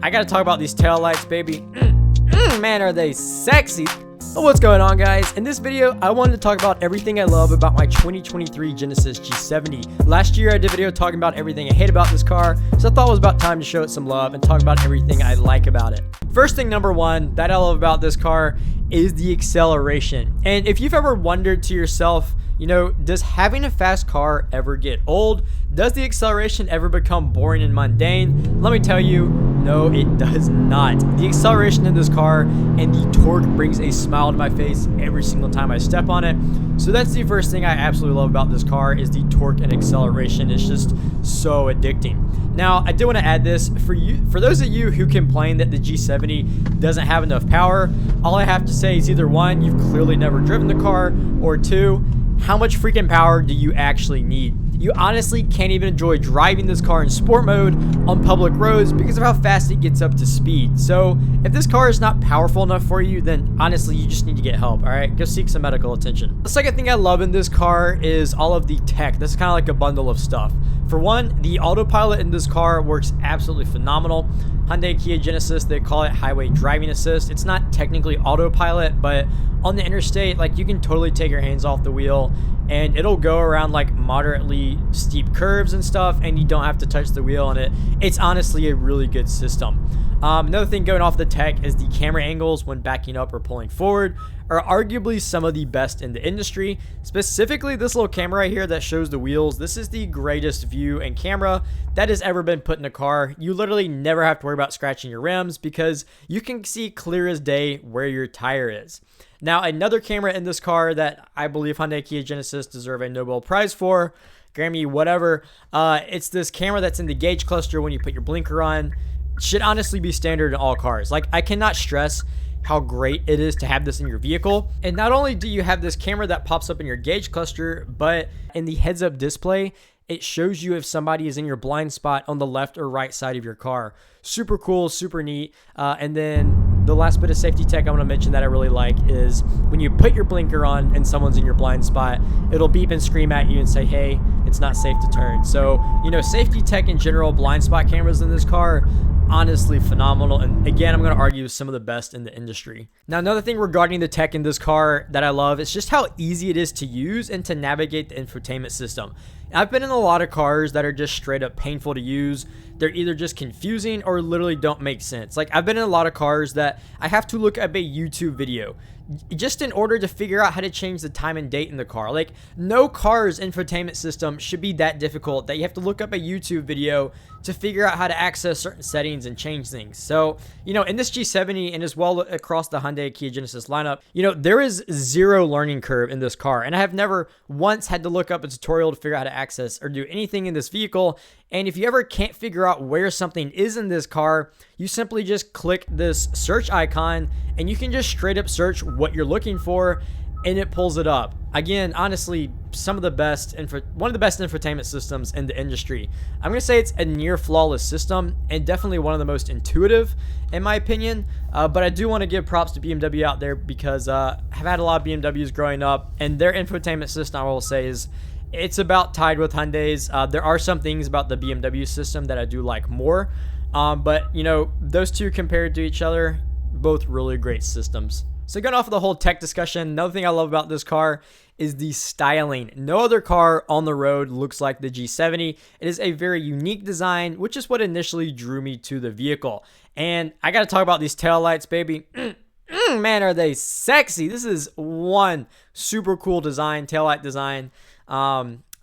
I gotta talk about these taillights, baby. Man, are they sexy. What's going on, guys? In this video, I wanted to talk about everything I love about my 2023 Genesis G70. Last year, I did a video talking about everything I hate about this car, so I thought it was about time to show it some love and talk about everything I like about it. First thing, number one, that I love about this car is the acceleration. And if you've ever wondered to yourself, does having a fast car ever get old? Does the acceleration ever become boring and mundane? Let me tell you, no, it does not. The acceleration in this car and the torque brings a smile to my face every single time I step on it. So that's the first thing I absolutely love about this car is the torque and acceleration. It's just so addicting. Now, I do want to add this for those of you who complain that the G70 doesn't have enough power. All I have to say is either one, you've clearly never driven the car, or two, how much freaking power do you actually need? You honestly can't even enjoy driving this car in sport mode on public roads because of how fast it gets up to speed. So if this car is not powerful enough for you, then honestly, you just need to get help, all right? Go seek some medical attention. The second thing I love in this car is all of the tech. This is kind of like a bundle of stuff. For one, the autopilot in this car works absolutely phenomenal. Hyundai, Kia, Genesis, they call it highway driving assist. It's not technically autopilot, but on the interstate, like, you can totally take your hands off the wheel and it'll go around like moderately steep curves and stuff, and you don't have to touch the wheel, and it's honestly a really good system. Another thing going off the tech is the camera angles when backing up or pulling forward are arguably some of the best in the industry. Specifically, this little camera right here that shows the wheels. This is the greatest view and camera that has ever been put in a car. You literally never have to worry about scratching your rims because you can see clear as day where your tire is. Now, another camera in this car that I believe Hyundai, Kia, Genesis deserve a Nobel Prize for, Grammy, whatever, it's this camera that's in the gauge cluster when you put your blinker on. Should honestly be standard in all cars. Like, I cannot stress how great it is to have this in your vehicle. And not only do you have this camera that pops up in your gauge cluster, but in the heads-up display, it shows you if somebody is in your blind spot on the left or right side of your car. Super cool, super neat. And then the last bit of safety tech I want to mention that I really like is when you put your blinker on and someone's in your blind spot, it'll beep and scream at you and say, hey, it's not safe to turn. So, safety tech in general, blind spot cameras in this car, honestly phenomenal. And again, I'm going to argue some of the best in the industry. Now, another thing regarding the tech in this car that I love is just how easy it is to use and to navigate the infotainment system. I've been in a lot of cars that are just straight up painful to use. They're either just confusing or literally don't make sense. Like, I've been in a lot of cars that I have to look up a YouTube video just in order to figure out how to change the time and date in the car. Like, no car's infotainment system should be that difficult that you have to look up a YouTube video to figure out how to access certain settings and change things. So, in this G70 and as well across the Hyundai, Kia, Genesis lineup, there is zero learning curve in this car. And I have never once had to look up a tutorial to figure out how to access or do anything in this vehicle. And if you ever can't figure out where something is in this car, you simply just click this search icon and you can just straight up search what you're looking for and it pulls it up. Again, honestly, one of the best infotainment systems in the industry. I'm going to say it's a near flawless system and definitely one of the most intuitive in my opinion. But I do want to give props to BMW out there because I've had a lot of BMWs growing up, and their infotainment system, I will say, it's about tied with Hyundai's. There are some things about the BMW system that I do like more. But, those two compared to each other, both really great systems. So going off of the whole tech discussion, another thing I love about this car is the styling. No other car on the road looks like the G70. It is a very unique design, which is what initially drew me to the vehicle. And I got to talk about these taillights, baby. Man, are they sexy. This is one super cool design, taillight design.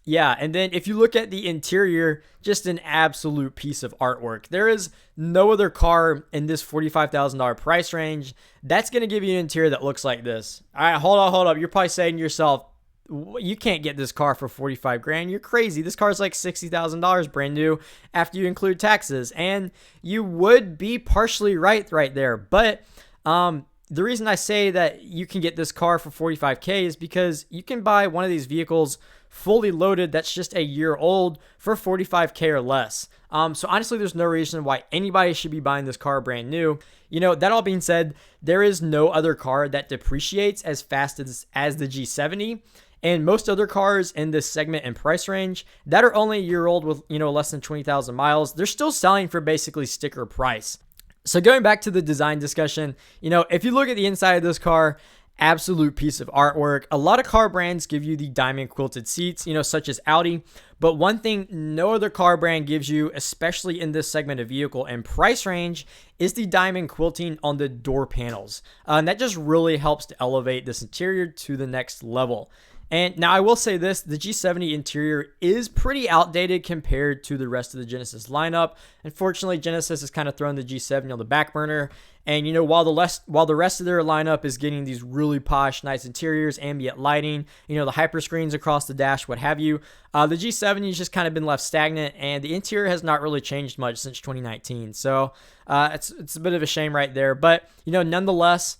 Yeah, and then if you look at the interior, just an absolute piece of artwork. There is no other car in this $45,000 price range that's going to give you an interior that looks like this. All right, hold up. You're probably saying to yourself, you can't get this car for 45 grand. You're crazy. This car is like $60,000 brand new after you include taxes. And you would be partially right there. But the reason I say that you can get this car for 45K is because you can buy one of these vehicles fully loaded that's just a year old for 45K or less. So honestly, there's no reason why anybody should be buying this car brand new. That all being said, there is no other car that depreciates as fast as the G70. And most other cars in this segment and price range that are only a year old with, less than 20,000 miles, they're still selling for basically sticker price. So going back to the design discussion, if you look at the inside of this car, absolute piece of artwork. A lot of car brands give you the diamond quilted seats, such as Audi. But one thing no other car brand gives you, especially in this segment of vehicle and price range, is the diamond quilting on the door panels. And that just really helps to elevate this interior to the next level. And now I will say this, the G70 interior is pretty outdated compared to the rest of the Genesis lineup. Unfortunately, Genesis has kind of thrown the G70 on the back burner. And while the rest of their lineup is getting these really posh, nice interiors, ambient lighting, the hyper screens across the dash, what have you, the G70 has just kind of been left stagnant, and the interior has not really changed much since 2019. So it's a bit of a shame right there. But nonetheless,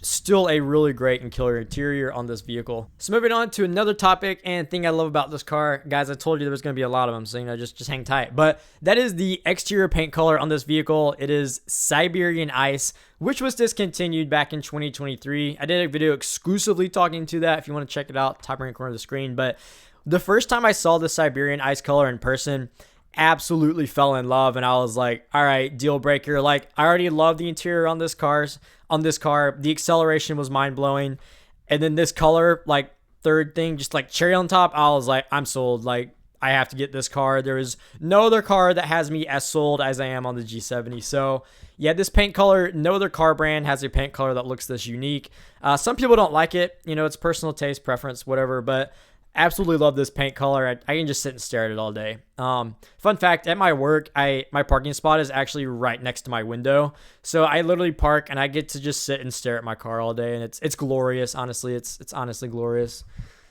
still a really great and killer interior on this vehicle. So moving on to another topic and thing I love about this car, guys, I told you there was going to be a lot of them, so just hang tight. But that is the exterior paint color on this vehicle. It is Siberian Ice, which was discontinued back in 2023. I did a video exclusively talking to that. If you want to check it out, top right corner of the screen. But the first time I saw the Siberian Ice color in person, absolutely fell in love, and I was like, all right, deal breaker. Like, I already love the interior on this car. The acceleration was mind-blowing, and then this color, like, third thing, just like cherry on top, I was like, I'm sold. Like, I have to get this car. There is no other car that has me as sold as I am on the G70. So yeah, this paint color, no other car brand has a paint color that looks this unique. Some people don't like it, it's personal taste, preference, whatever, but absolutely love this paint color. I can just sit and stare at it all day. Fun fact, at my work, my parking spot is actually right next to my window. So I literally park and I get to just sit and stare at my car all day, and it's glorious. Honestly, it's honestly glorious.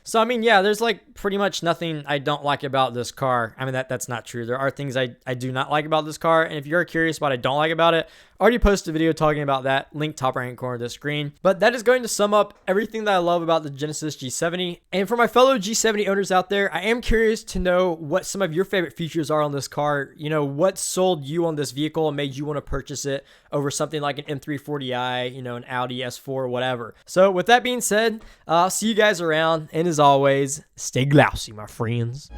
So, I mean, yeah, there's like pretty much nothing I don't like about this car. I mean, that's not true. There are things I do not like about this car. And if you're curious what I don't like about it, I already posted a video talking about that. Link top right hand corner of the screen. But that is going to sum up everything that I love about the Genesis G70. And for my fellow G70 owners out there, I am curious to know what some of your favorite features are on this car. What sold you on this vehicle and made you want to purchase it over something like an M340i, an Audi S4, whatever. So with that being said, I'll see you guys around. And as always, stay glossy, my friends.